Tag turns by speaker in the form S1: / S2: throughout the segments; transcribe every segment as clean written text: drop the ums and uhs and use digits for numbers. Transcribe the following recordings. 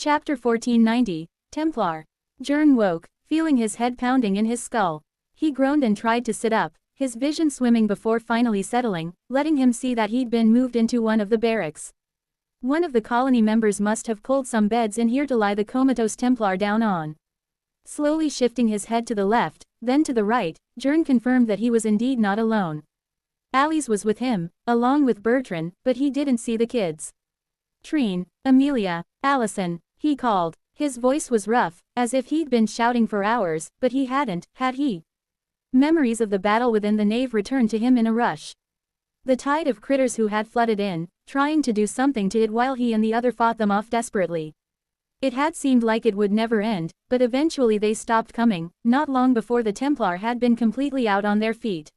S1: Chapter 1490, Templar. Jern woke, feeling his head pounding in his skull. He groaned and tried to sit up, his vision swimming before finally settling, letting him see that he'd been moved into one of the barracks. One of the colony members must have pulled some beds in here to lie the comatose Templar down on. Slowly shifting his head to the left, then to the right, Jern confirmed that he was indeed not alone. Alice was with him, along with Bertrand, but he didn't see the kids. Trine, Amelia, Allison, he called. His voice was rough, as if he'd been shouting for hours, but he hadn't, had he? Memories of the battle within the nave returned to him in a rush. The tide of critters who had flooded in, trying to do something to it while he and the other fought them off desperately. It had seemed like it would never end, but eventually they stopped coming, not long before the Templar had been completely out on their feet.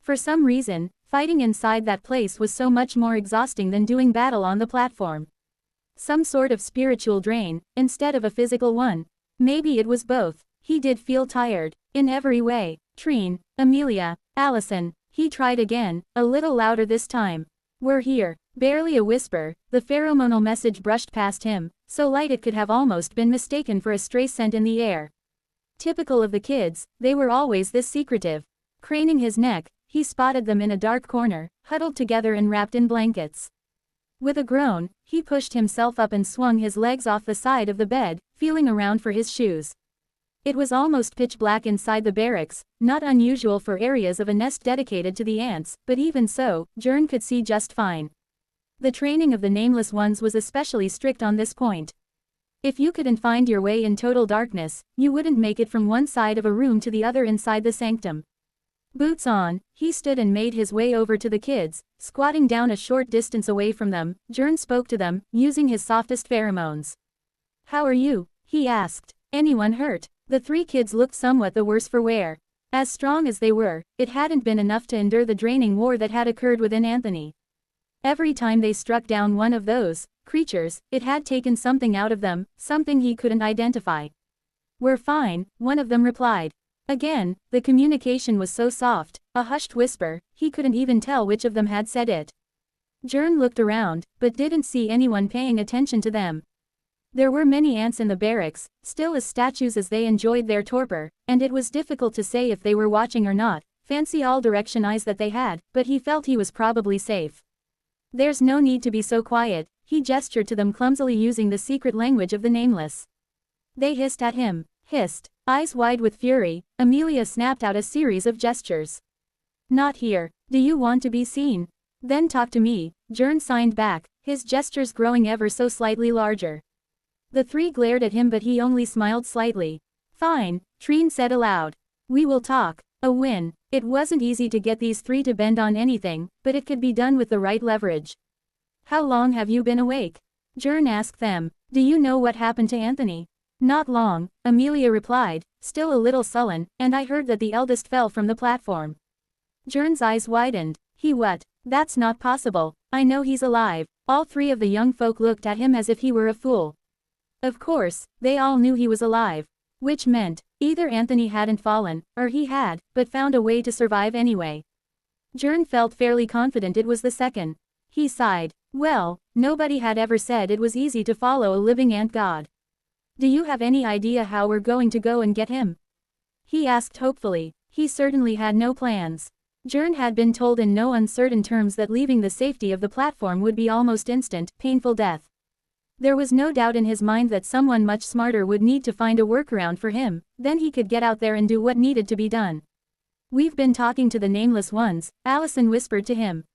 S1: For some reason, fighting inside that place was so much more exhausting than doing battle on the platform. Some sort of spiritual drain, instead of a physical one. Maybe it was both. He did feel tired, in every way. Trine, Amelia, Allison, he tried again, a little louder this time. We're here. Barely a whisper, the pheromonal message brushed past him, so light it could have almost been mistaken for a stray scent in the air. Typical of the kids, they were always this secretive. Craning his neck, he spotted them in a dark corner, huddled together and wrapped in blankets. With a groan, he pushed himself up and swung his legs off the side of the bed, feeling around for his shoes. It was almost pitch black inside the barracks, not unusual for areas of a nest dedicated to the ants, but even so, Jern could see just fine. The training of the Nameless Ones was especially strict on this point. If you couldn't find your way in total darkness, you wouldn't make it from one side of a room to the other inside the sanctum. Boots on, he stood and made his way over to the kids, squatting down a short distance away from them. Jern spoke to them, using his softest pheromones. "How are you?" he asked. "Anyone hurt?" The three kids looked somewhat the worse for wear. As strong as they were, it hadn't been enough to endure the draining war that had occurred within Anthony. Every time they struck down one of those creatures, it had taken something out of them, something he couldn't identify. "We're fine," one of them replied. Again, the communication was so soft, a hushed whisper, he couldn't even tell which of them had said it. Jern looked around, but didn't see anyone paying attention to them. There were many ants in the barracks, still as statues as they enjoyed their torpor, and it was difficult to say if they were watching or not. Fancy all direction eyes that they had, but he felt he was probably safe. "There's no need to be so quiet," he gestured to them clumsily using the secret language of the Nameless. They hissed at him. Hissed. Eyes wide with fury, Amelia snapped out a series of gestures. "Not here. Do you want to be seen? Then talk to me," Jern signed back, his gestures growing ever so slightly larger. The three glared at him but he only smiled slightly. "Fine," Trine said aloud. "We will talk." A win. It wasn't easy to get these three to bend on anything, but it could be done with the right leverage. "How long have you been awake?" Jern asked them. "Do you know what happened to Anthony?" "Not long," Amelia replied, still a little sullen, "and I heard that the eldest fell from the platform." Jern's eyes widened. "He what? That's not possible. I know he's alive." All three of the young folk looked at him as if he were a fool. Of course, they all knew he was alive. Which meant, either Anthony hadn't fallen, or he had, but found a way to survive anyway. Jern felt fairly confident it was the second. He sighed. Well, nobody had ever said it was easy to follow a living ant god. "Do you have any idea how we're going to go and get him?" he asked hopefully. He certainly had no plans. Jern had been told in no uncertain terms that leaving the safety of the platform would be almost instant, painful death. There was no doubt in his mind that someone much smarter would need to find a workaround for him, then he could get out there and do what needed to be done. "We've been talking to the Nameless Ones," Allison whispered to him.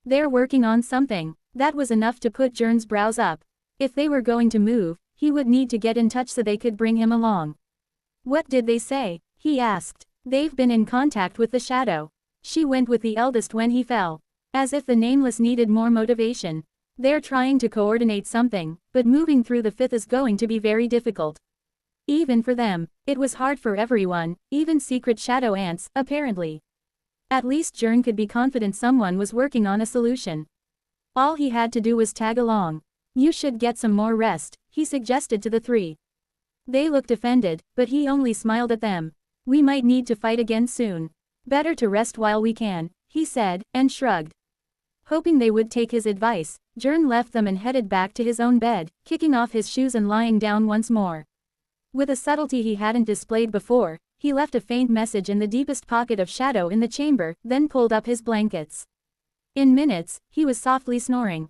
S1: "They're working on something." That was enough to put Jern's brows up. If they were going to move, he would need to get in touch so they could bring him along. "What did they say?" he asked. "They've been in contact with the shadow. She went with the eldest when he fell." As if the Nameless needed more motivation. "They're trying to coordinate something, but moving through the fifth is going to be very difficult." Even for them, it was hard for everyone, even secret shadow ants, apparently. At least Jern could be confident someone was working on a solution. All he had to do was tag along. "You should get some more rest," he suggested to the three. They looked offended, but he only smiled at them. "We might need to fight again soon. Better to rest while we can," he said, and shrugged. Hoping they would take his advice, Jern left them and headed back to his own bed, kicking off his shoes and lying down once more. With a subtlety he hadn't displayed before, he left a faint message in the deepest pocket of shadow in the chamber, then pulled up his blankets. In minutes, he was softly snoring.